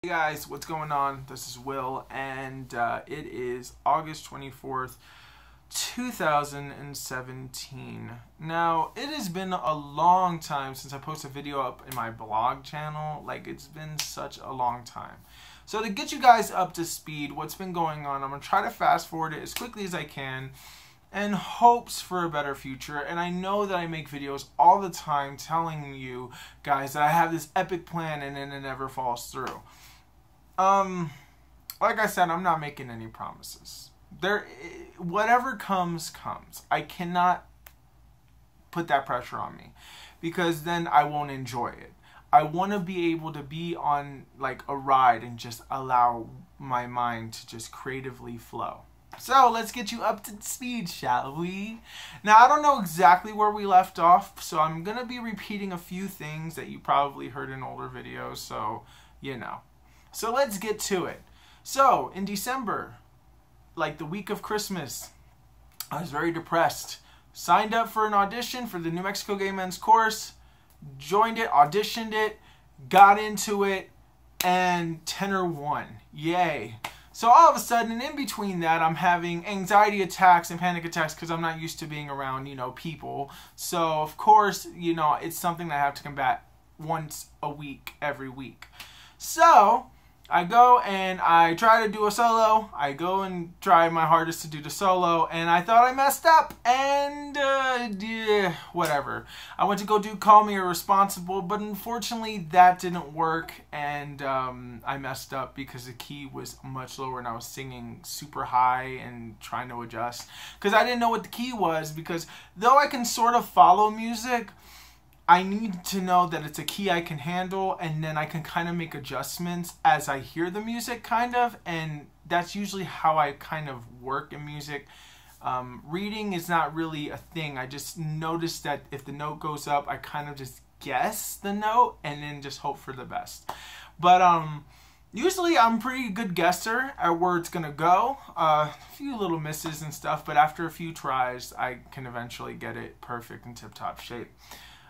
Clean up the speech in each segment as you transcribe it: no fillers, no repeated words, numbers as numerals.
Hey guys, what's going on? This is Will, and it is August 24th, 2017. Now, it has been a long time since I posted a video up in my blog channel. Like, it's been such a long time. So to get you guys up to speed, what's been going on, I'm going to try to fast forward it as quickly as I can in hopes for a better future. And I know that I make videos all the time telling you guys that I have this epic plan and then it never falls through. Like I said, I'm not making any promises. Whatever comes. I cannot put that pressure on me because then I won't enjoy it. I want to be able to be on like a ride and just allow my mind to just creatively flow. So let's get you up to speed, shall we? Now, I don't know exactly where we left off, so I'm going to be repeating a few things that you probably heard in older videos, so you know. So let's get to it. So in December, like the week of Christmas, I was very depressed. Signed up for an audition for the New Mexico Gay Men's course, joined it, auditioned it, got into it, and tenor won. Yay. So all of a sudden, in between that, I'm having anxiety attacks and panic attacks because I'm not used to being around, people. So, of course, it's something that I have to combat once a week, every week. So I go and I try to do a solo. I go and try my hardest to do the solo, and I thought I messed up, and yeah, whatever. I went to go do Call Me Irresponsible, but unfortunately that didn't work, and I messed up because the key was much lower and I was singing super high and trying to adjust because I didn't know what the key was, because though I can sort of follow music, I need to know that it's a key I can handle, and then I can kind of make adjustments as I hear the music, kind of, and that's usually how I kind of work in music. Reading is not really a thing. I just notice that if the note goes up, I kind of just guess the note and then just hope for the best. But usually I'm a pretty good guesser at where it's gonna go. A few little misses and stuff, but after a few tries, I can eventually get it perfect and tip-top shape.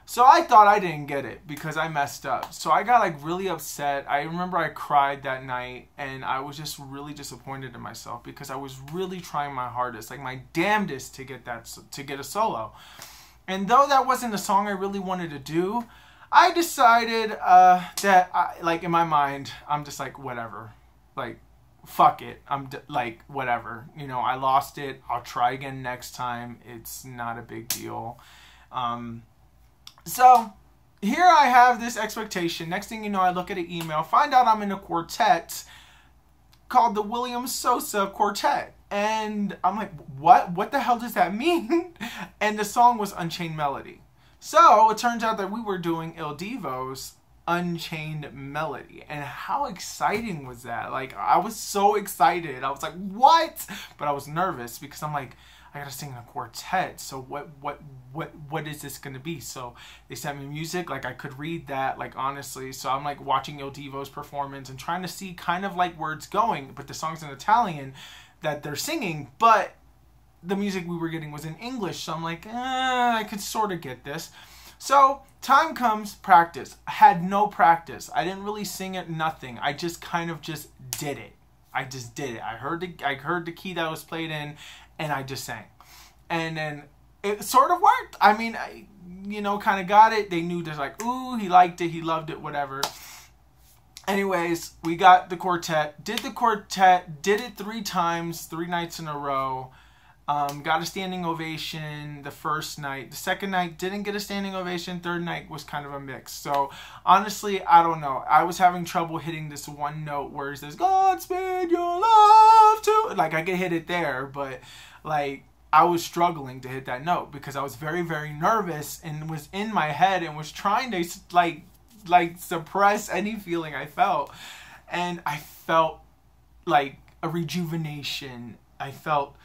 So I thought I didn't get it because I messed up. So I got like really upset. I remember I cried that night, and I was just really disappointed in myself because I was really trying my hardest, like my damnedest to get a solo. And though that wasn't a song I really wanted to do, I decided like in my mind, I'm just like, whatever, like fuck it. Like whatever, I lost it. I'll try again next time. It's not a big deal. So here I have this expectation. Next thing you know, I look at an email, find out I'm in a quartet called the William Sosa Quartet. And I'm like, what? What the hell does that mean? And the song was Unchained Melody. So it turns out that we were doing Il Divo's Unchained Melody. And how exciting was that? Like, I was so excited. I was like, what? But I was nervous because I'm like, I gotta sing in a quartet, so what is this gonna be? So they sent me music, like I could read that, like honestly. So I'm like watching Il Divo's performance and trying to see kind of like where it's going, but the song's in Italian that they're singing, but the music we were getting was in English, so I'm like, I could sort of get this. So time comes, practice. I had no practice. I didn't really sing it, nothing. I just kind of just did it. I just did it. I heard the key that was played in, and I just sang. And then it sort of worked. I mean, I kind of got it. They knew there's like, ooh, he liked it, he loved it, whatever. Anyways, we got the quartet. Did it 3 times, 3 nights in a row. Got a standing ovation the first night. The second night, didn't get a standing ovation. Third night was kind of a mix. So, honestly, I don't know. I was having trouble hitting this one note where it says, Godspeed your love to... Like, I could hit it there, but, like, I was struggling to hit that note because I was very, very nervous and was in my head and was trying to, like suppress any feeling I felt. And I felt, like, a rejuvenation. I felt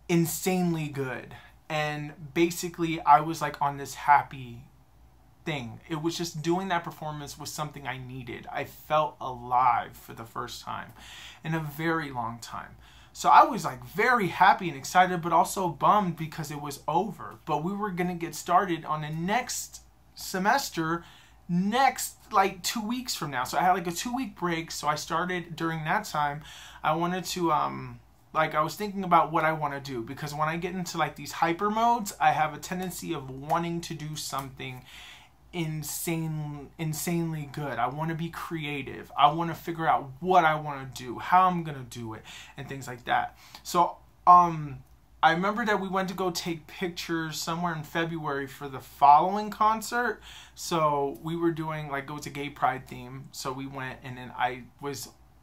insanely good, and basically I was like on this happy thing. It was just doing that performance was something I needed. I felt alive for the first time in a very long time. So I was like very happy and excited, but also bummed because it was over. But we were gonna get started on the next semester next like 2 weeks from now. So I had like a 2-week break. So I started during that time. I wanted to like I was thinking about what I want to do, because when I get into like these hyper modes, I have a tendency of wanting to do something insanely good. I want to be creative. I want to figure out what I want to do, how I'm gonna do it, and things like that. So I remember that we went to go take pictures somewhere in February for the following concert. So we were doing like, it was a gay pride theme. So we went, and then I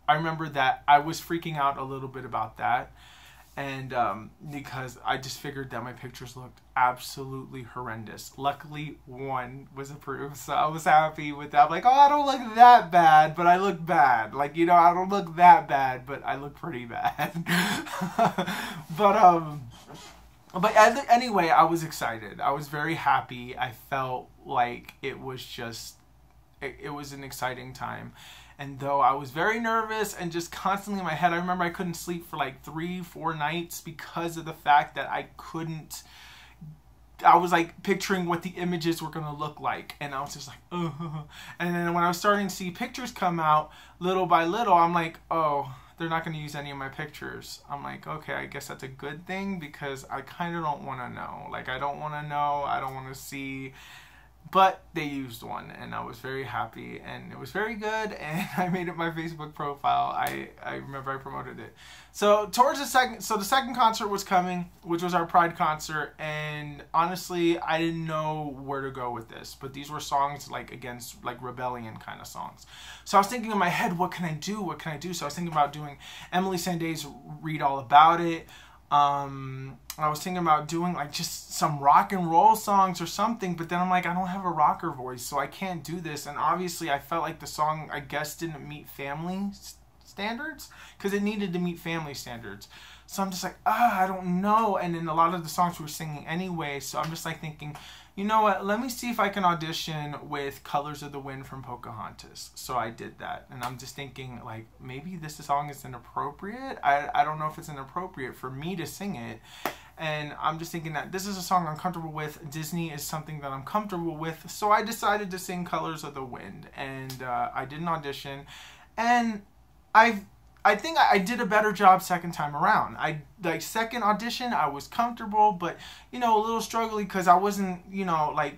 remember that I was freaking out a little bit about that. And because I just figured that my pictures looked absolutely horrendous. Luckily, one was approved, so I was happy with that. I'm like, oh, I don't look that bad, but I look bad. Like, you know, I don't look that bad, but I look pretty bad. But anyway, I was excited. I was very happy. I felt like it was just, it was an exciting time. And though I was very nervous and just constantly in my head, I remember I couldn't sleep for like 3-4 nights because of the fact that I was like picturing what the images were going to look like. And I was just like, ugh. And then when I was starting to see pictures come out little by little, I'm like, oh, they're not going to use any of my pictures. I'm like, okay, I guess that's a good thing, because I kind of don't want to know. Like, I don't want to know. I don't want to see. But they used one, and I was very happy, and it was very good, and I made it my Facebook profile. I remember I promoted it. So the second concert was coming, which was our Pride concert, and honestly, I didn't know where to go with this, but these were songs like against like rebellion kind of songs. So I was thinking in my head, what can I do? What can I do? So I was thinking about doing Emeli Sandé's Read All About It. I was thinking about doing like just some rock and roll songs or something, but then I'm like, I don't have a rocker voice, so I can't do this. And obviously I felt like the song, I guess, didn't meet family standards, because it needed to meet family standards. So I'm just like, I don't know. And then a lot of the songs we were singing anyway, so I'm just like thinking, you know what, let me see if I can audition with Colors of the Wind from Pocahontas. So I did that, and I'm just thinking, like, maybe this song is inappropriate. I don't know if it's inappropriate for me to sing it, and I'm just thinking that this is a song I'm comfortable with. Disney is something that I'm comfortable with, so I decided to sing Colors of the Wind, and I did an audition, and I think I did a better job second time around. Like, second audition, I was comfortable, but, you know, a little struggly because I wasn't, you know, like,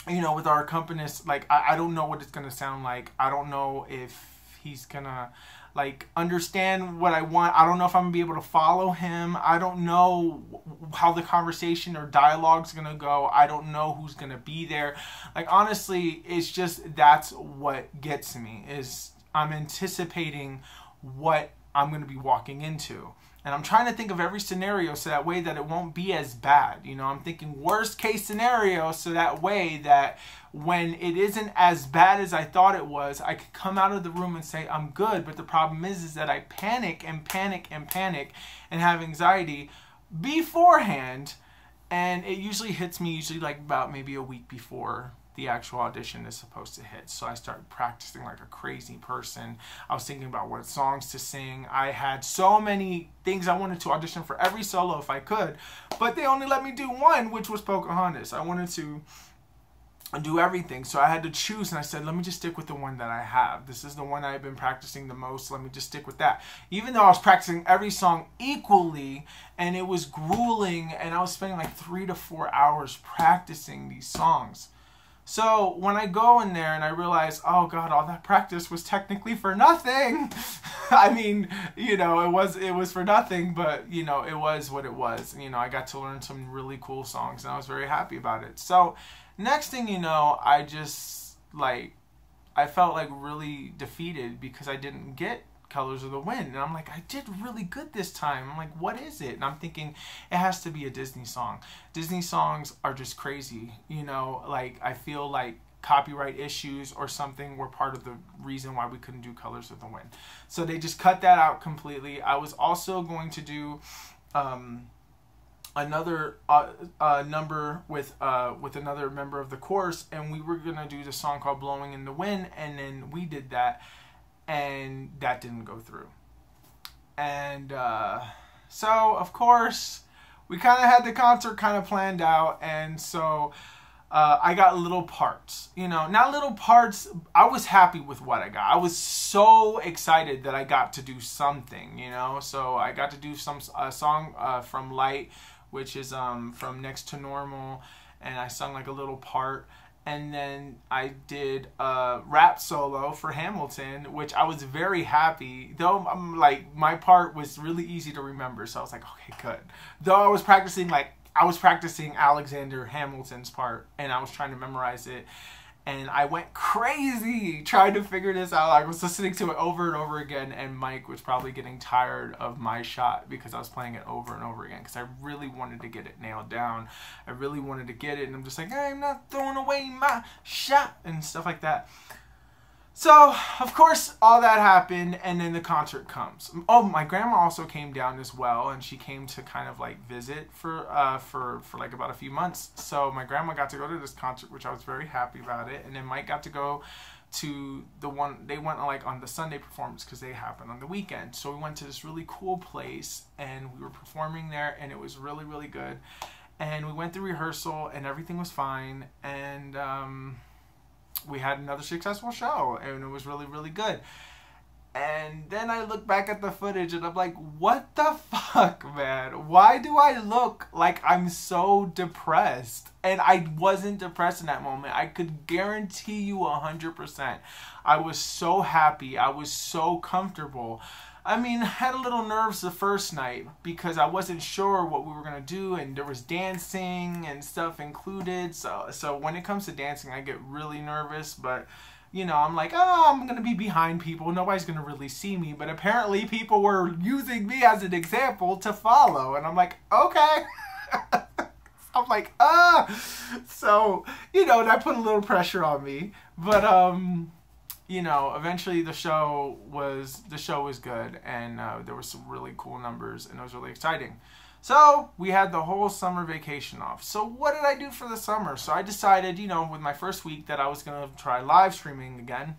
you know, with our accompanist, like, I don't know what it's going to sound like. I don't know if he's going to, like, understand what I want. I don't know if I'm going to be able to follow him. I don't know how the conversation or dialogue's going to go. I don't know who's going to be there. Like, honestly, it's just, that's what gets me, is I'm anticipating what I'm going to be walking into. And I'm trying to think of every scenario so that way that it won't be as bad. You know, I'm thinking worst case scenario so that way that when it isn't as bad as I thought it was, I could come out of the room and say, I'm good. But the problem is that I panic and have anxiety beforehand. And it usually hits me like about maybe a week before the actual audition is supposed to hit. So I started practicing like a crazy person. I was thinking about what songs to sing. I had so many things I wanted to audition for every solo if I could, but they only let me do one, which was Pocahontas. I wanted to do everything, so I had to choose, and I said, let me just stick with the one that I have. This is the one I've been practicing the most. Let me just stick with that. Even though I was practicing every song equally, and it was grueling, and I was spending like 3 to 4 hours practicing these songs. So when I go in there and I realize, oh God, all that practice was technically for nothing. I mean, you know, it was for nothing, but you know, it was what it was. You know, I got to learn some really cool songs, and I was very happy about it. So next thing you know, I just like, I felt like really defeated because I didn't get Colors of the Wind. And I'm like, I did really good this time. I'm like, what is it? And I'm thinking, it has to be a Disney song. Disney songs are just crazy. You know, like, I feel like copyright issues or something were part of the reason why we couldn't do Colors of the Wind. So they just cut that out completely. I was also going to do another number with another member of the chorus, and we were gonna do the song called Blowing in the Wind, and then we did that, and that didn't go through. And so of course we kind of had the concert kind of planned out, and so I got little parts, you know, not little parts. I was happy with what I got. I was so excited that I got to do something, you know. So I got to do a song from Light, which is from Next to Normal, and I sung like a little part. And then I did a rap solo for Hamilton, which I was very happy. Though I'm like, my part was really easy to remember, so I was like, okay, good. Though I was practicing Alexander Hamilton's part, and I was trying to memorize it, and I went crazy trying to figure this out. I was listening to it over and over again, and Mike was probably getting tired of my shot because I was playing it over and over again because I really wanted to get it nailed down. I really wanted to get it, and I'm just like, I'm not throwing away my shot and stuff like that. So, of course, all that happened, and then the concert comes. Oh, my grandma also came down as well, and she came to kind of like visit for like about a few months. So my grandma got to go to this concert, which I was very happy about it. And then Mike got to go to the one, they went like on the Sunday performance because they happened on the weekend. So we went to this really cool place, and we were performing there, and it was really, really good. And we went through rehearsal, and everything was fine, and we had another successful show, and it was really, really good. And then I look back at the footage, and I'm like, what the fuck, man? Why do I look like I'm so depressed? And I wasn't depressed in that moment. I could guarantee you 100%. I was so happy. I was so comfortable. I mean, I had a little nerves the first night because I wasn't sure what we were going to do, and there was dancing and stuff included. So when it comes to dancing, I get really nervous, but you know, I'm like, oh, I'm going to be behind people. Nobody's going to really see me, but apparently people were using me as an example to follow, and I'm like, okay. I'm like, so, you know, that put a little pressure on me, but you know, eventually the show was good, and there were some really cool numbers, and it was really exciting. So we had the whole summer vacation off. So what did I do for the summer? So I decided, you know, with my first week that I was going to try live streaming again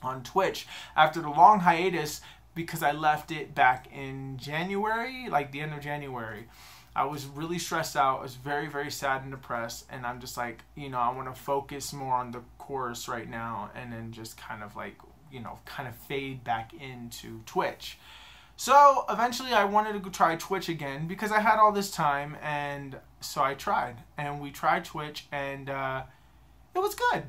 on Twitch after the long hiatus, because I left it back in January, like the end of January. I was really stressed out. I was very, very sad and depressed. And I'm just like, you know, I want to focus more on the chorus right now, and then just kind of like, you know, kind of fade back into Twitch. So eventually I wanted to go try Twitch again because I had all this time, and so I tried. And we tried Twitch, and it was good.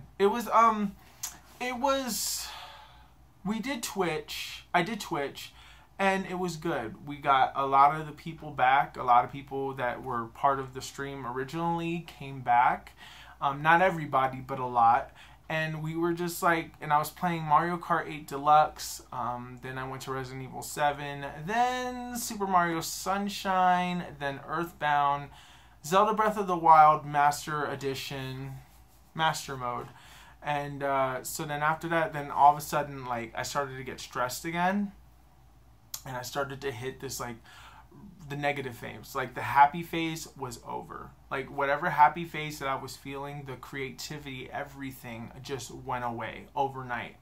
We did Twitch. I did Twitch. And it was good. We got a lot of the people back. A lot of people that were part of the stream originally came back. Not everybody, but a lot. And we were just like, and I was playing Mario Kart 8 Deluxe. Then I went to Resident Evil 7. Then Super Mario Sunshine. Then Earthbound. Zelda Breath of the Wild Master Edition. Master Mode. And so then after that, then all of a sudden, like, I started to get stressed again. And I started to hit this, like, the negative phase. Like, the happy phase was over. Like, whatever happy phase that I was feeling, the creativity, everything just went away overnight.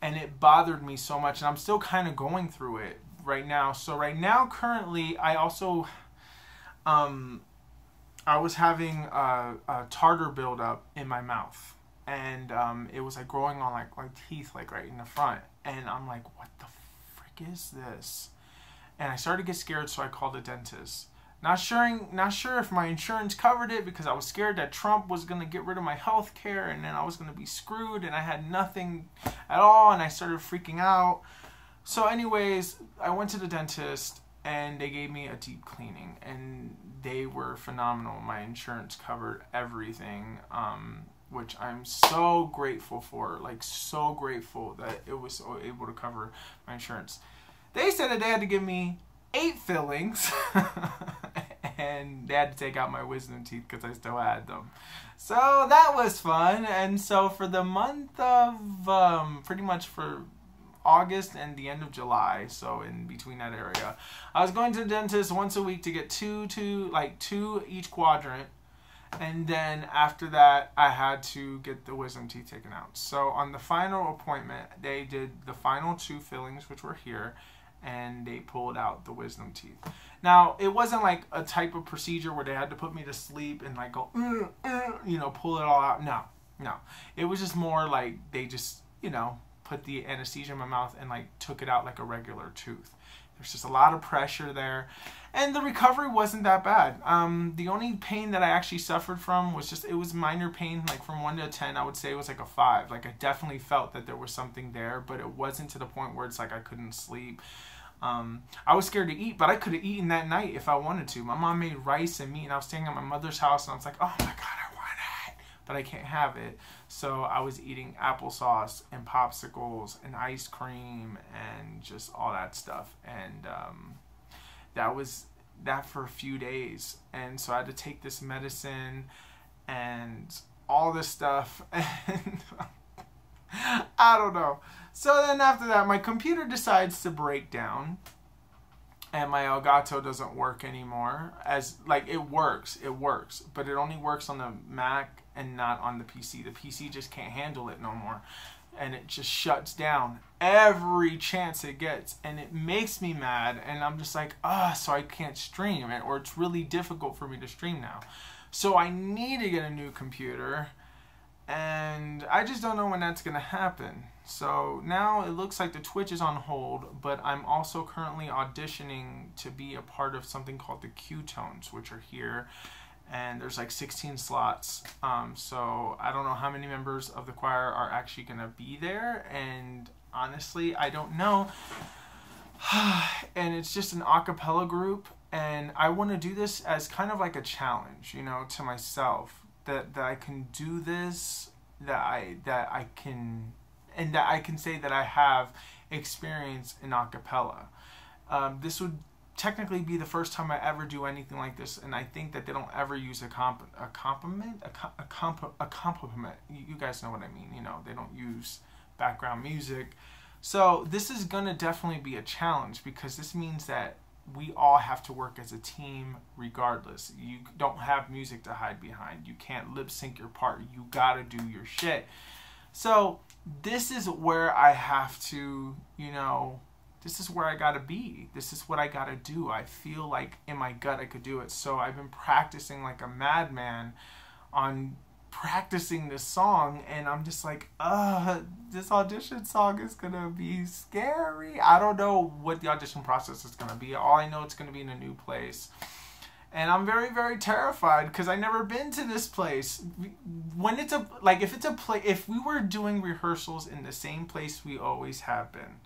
And it bothered me so much. And I'm still kind of going through it right now. So right now, currently, I also, I was having a tartar buildup in my mouth. And it was, like, growing on, like, my teeth, like, right in the front. And I'm like, what the is this? And I started to get scared, so I called a dentist. Not sure if my insurance covered it, because I was scared that Trump was going to get rid of my health care, and then I was going to be screwed, and I had nothing at all, and I started freaking out. So anyways, I went to the dentist, and they gave me a deep cleaning, and they were phenomenal. My insurance covered everything, which I'm so grateful for, like so grateful that it was so able to cover my insurance. They said that they had to give me 8 fillings, and they had to take out my wisdom teeth because I still had them. So that was fun. And so for the month of, pretty much for August and the end of July, so in between that area, I was going to the dentist once a week to get two each quadrant. And then after that, I had to get the wisdom teeth taken out. So on the final appointment, they did the final 2 fillings, which were here. and they pulled out the wisdom teeth. Now, it wasn't like a type of procedure where they had to put me to sleep and like go, you know, pull it all out. No. It was just more like they just, you know, put the anesthesia in my mouth and like took it out like a regular tooth. There's just a lot of pressure there. And the recovery wasn't that bad. The only pain that I actually suffered from was just, it was minor pain, like from 1 to 10, I would say it was like a 5. Like I definitely felt that there was something there, but it wasn't to the point where it's like I couldn't sleep. I was scared to eat, but I could have eaten that night if I wanted to. My mom made rice and meat, and I was staying at my mother's house, and I was like, oh my God, I want it, but I can't have it. So I was eating applesauce and popsicles and ice cream and just all that stuff. And that was that for a few days. And so I had to take this medicine and all this stuff. And I don't know. So then after that, my computer decides to break down. And my Elgato doesn't work anymore. As like it works, but it only works on the Mac and not on the PC. The PC just can't handle it no more, and it just shuts down every chance it gets, and it makes me mad. And I'm just like, so I can't stream it, or it's really difficult for me to stream now. So I need to get a new computer, and I just don't know when that's gonna happen. So now it looks like the Twitch is on hold, but I'm also currently auditioning to be a part of something called the Q-Tones, which are here, and there's like 16 slots. So I don't know how many members of the choir are actually gonna be there, and honestly, I don't know. And it's just an a cappella group, and I want to do this as kind of like a challenge, you know, to myself, that I can do this, that I can say that I have experience in a cappella. This would technically be the first time I ever do anything like this, and I think that they don't ever use a compliment. You guys know what I mean. You know, they don't use background music. So this is gonna definitely be a challenge, because this means that we all have to work as a team regardless. You don't have music to hide behind. You can't lip sync your part. You gotta do your shit. So this is where I have to, you know, this is where I gotta be. This is what I gotta do. I feel like in my gut I could do it. So I've been practicing like a madman on practicing this song, and I'm just like, this audition song is gonna be scary. I don't know what the audition process is gonna be. All I know, it's gonna be in a new place. And I'm very, very terrified, because I've never been to this place. When it's a, like, if it's a play, if we were doing rehearsals in the same place we always have been,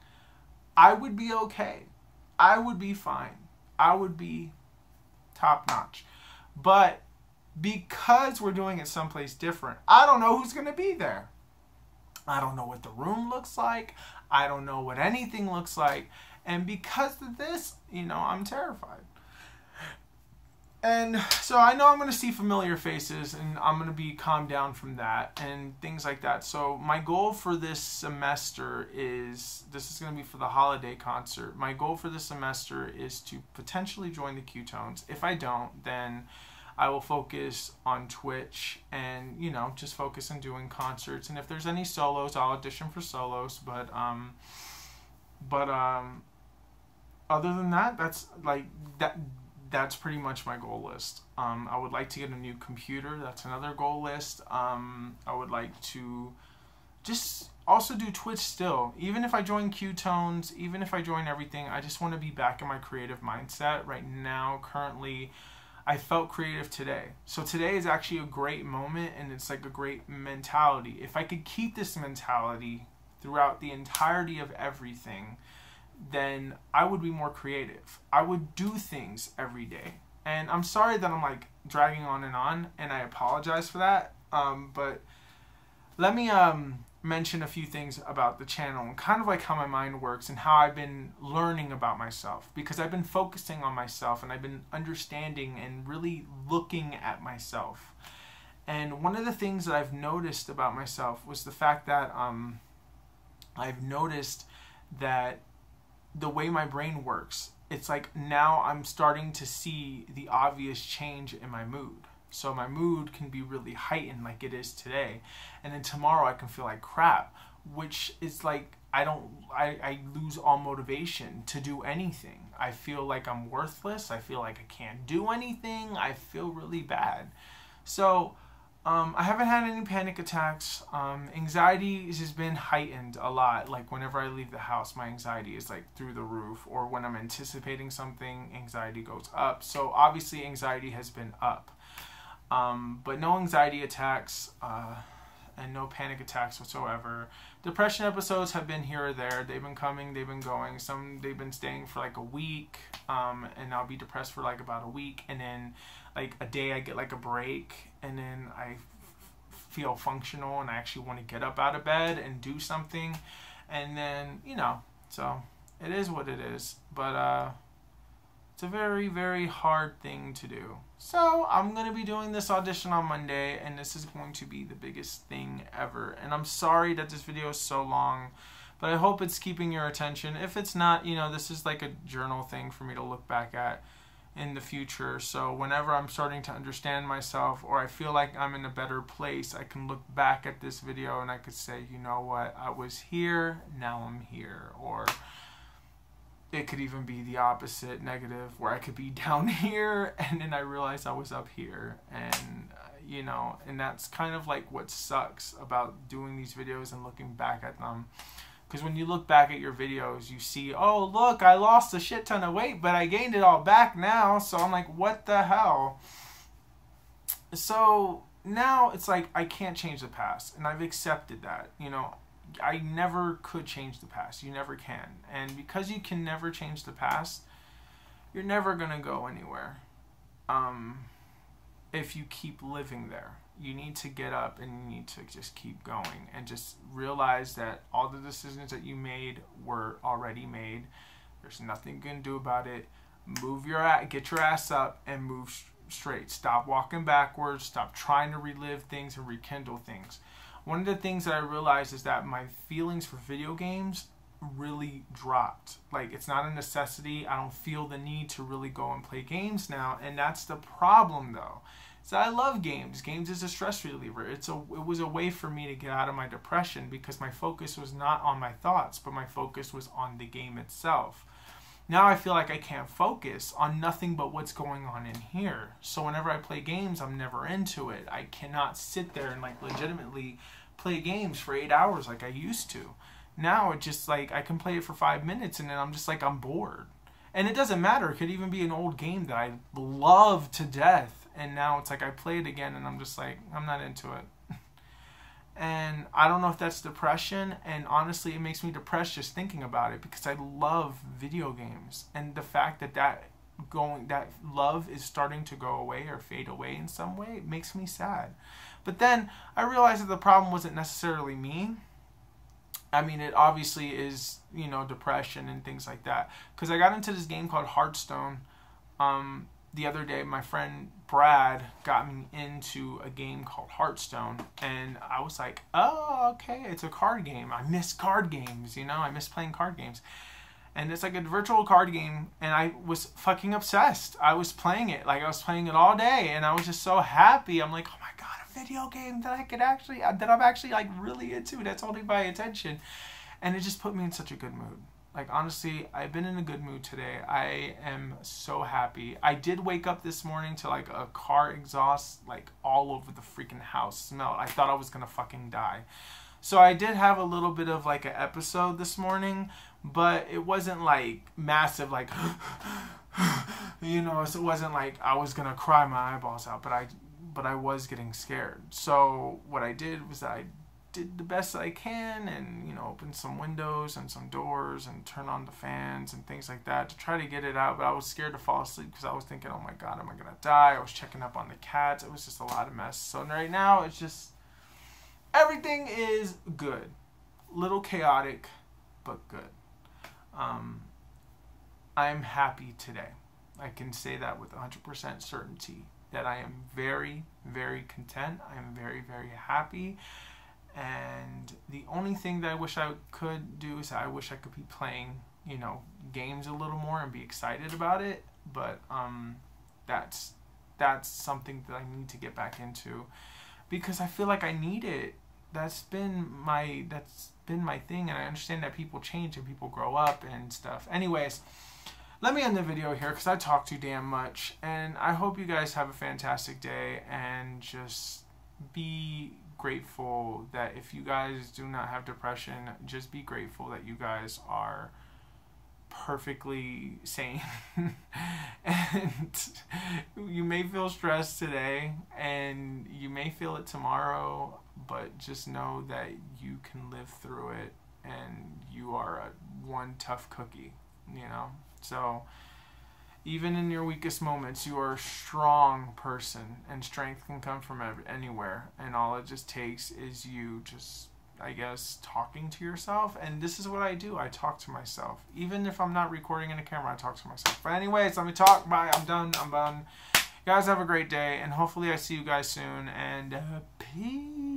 I would be okay. I would be fine. I would be top notch. But because we're doing it someplace different, I don't know who's going to be there. I don't know what the room looks like. I don't know what anything looks like. And because of this, you know, I'm terrified. And so I know I'm going to see familiar faces, and I'm going to be calmed down from that and things like that. So my goal for this semester is, this is going to be for the holiday concert. My goal for this semester is to potentially join the Q-Tones. If I don't, then I will focus on Twitch and, you know, just focus on doing concerts. And if there's any solos, I'll audition for solos. But other than that, that's like that. That's pretty much my goal list. I would like to get a new computer. That's another goal list. I would like to just also do Twitch still. Even if I join Q-Tones, even if I join everything, I just want to be back in my creative mindset. Right now, currently, I felt creative today. So today is actually a great moment, and it's like a great mentality. If I could keep this mentality throughout the entirety of everything, then I would be more creative. I would do things every day. And I'm sorry that I'm like dragging on, and I apologize for that. But let me mention a few things about the channel and kind of like how my mind works and how I've been learning about myself, because I've been focusing on myself, and I've been understanding and really looking at myself. And one of the things that I've noticed about myself was the fact that I've noticed that the way my brain works, it's like now I'm starting to see the obvious change in my mood. So my mood can be really heightened like it is today, and then tomorrow I can feel like crap, which is like I lose all motivation to do anything. I feel like I'm worthless. I feel like I can't do anything. I feel really bad. So I haven't had any panic attacks. Anxiety has been heightened a lot. Like whenever I leave the house, my anxiety is like through the roof. Or when I'm anticipating something, anxiety goes up. So obviously anxiety has been up. But no anxiety attacks and no panic attacks whatsoever. Depression episodes have been here or there. They've been coming, they've been going. Some they've been staying for like a week, and I'll be depressed for like about a week, and then like a day I get like a break, and then I feel functional and I actually want to get up out of bed and do something, and then so it is what it is. But it's a very, very hard thing to do. So I'm going to be doing this audition on Monday, and this is going to be the biggest thing ever. And I'm sorry that this video is so long, but I hope it's keeping your attention. If it's not, this is like a journal thing for me to look back at in the future. So whenever I'm starting to understand myself, or I feel like I'm in a better place, I can look back at this video and I could say, you know what, I was here, now I'm here. Or it could even be the opposite, negative, where I could be down here and then I realized I was up here. And and that's kind of like what sucks about doing these videos and looking back at them. Because when you look back at your videos, you see, oh look, I lost a shit ton of weight, but I gained it all back now. So I'm like, what the hell? So now it's like I can't change the past, and I've accepted that. I never could change the past. You never can. And because you can never change the past, you're never going to go anywhere if you keep living there. You need to get up and you need to just keep going and just realize that all the decisions that you made were already made. There's nothing you can do about it. Get your ass up and move straight. Stop walking backwards. Stop trying to relive things and rekindle things. One of the things that I realized is that my feelings for video games really dropped. Like, it's not a necessity. I don't feel the need to really go and play games now. And that's the problem, though. So I love games. Games is a stress reliever. It was a way for me to get out of my depression because my focus was not on my thoughts, but my focus was on the game itself. Now I feel like I can't focus on nothing but what's going on in here. So whenever I play games, I'm never into it. I cannot sit there and like legitimately play games for 8 hours like I used to. Now it's just like I can play it for 5 minutes and then I'm just like, I'm bored. And it doesn't matter. It could even be an old game that I love to death. And now it's like I play it again and I'm just like, I'm not into it. And I don't know if that's depression. And honestly, it makes me depressed just thinking about it because I love video games. And the fact that love is starting to go away or fade away in some way, it makes me sad. But then I realized that the problem wasn't necessarily me. I mean, it obviously is, depression and things like that. Because I got into this game called Hearthstone. The other day, my friend Brad got me into a game called Hearthstone. And I was like, oh, okay, it's a card game. I miss card games, I miss playing card games. And it's like a virtual card game, and I was fucking obsessed. I was playing it. Like, I was playing it all day, and I was just so happy. I'm like, oh my God, a video game that I'm actually like really into, that's holding my attention. And it just put me in such a good mood. Like, honestly, I've been in a good mood today. I am so happy. I did wake up this morning to like a car exhaust like all over the freaking house smell. I thought I was gonna fucking die. So I did have a little bit of like an episode this morning, but it wasn't like massive, like, so it wasn't like I was gonna cry my eyeballs out, but I was getting scared. So what I did was I did the best I can and, open some windows and some doors and turn on the fans and things like that to try to get it out. But I was scared to fall asleep because I was thinking, oh my God, am I gonna die? I was checking up on the cats. It was just a lot of mess. So right now it's just, everything is good. Little chaotic, but good. I'm happy today. I can say that with 100% certainty that I am very, very content. I am very, very happy. And the only thing that I wish I could do is I wish I could be playing, games a little more and be excited about it. But that's something that I need to get back into because I feel like I need it. That's been my thing, and I understand that people change and people grow up and stuff. Anyways, let me end the video here because I talk too damn much, and I hope you guys have a fantastic day, and just be grateful that if you guys do not have depression, just be grateful that you guys are perfectly sane. And you may feel stressed today and you may feel it tomorrow, but just know that you can live through it, and you are one tough cookie, you know. So even in your weakest moments, you are a strong person, and strength can come from anywhere, and all it just takes is you just, I guess, talking to yourself. And this is what I do. I talk to myself. Even if I'm not recording in a camera, I talk to myself. But anyways, let me talk. Bye. I'm done. You guys have a great day, and hopefully I see you guys soon, and peace.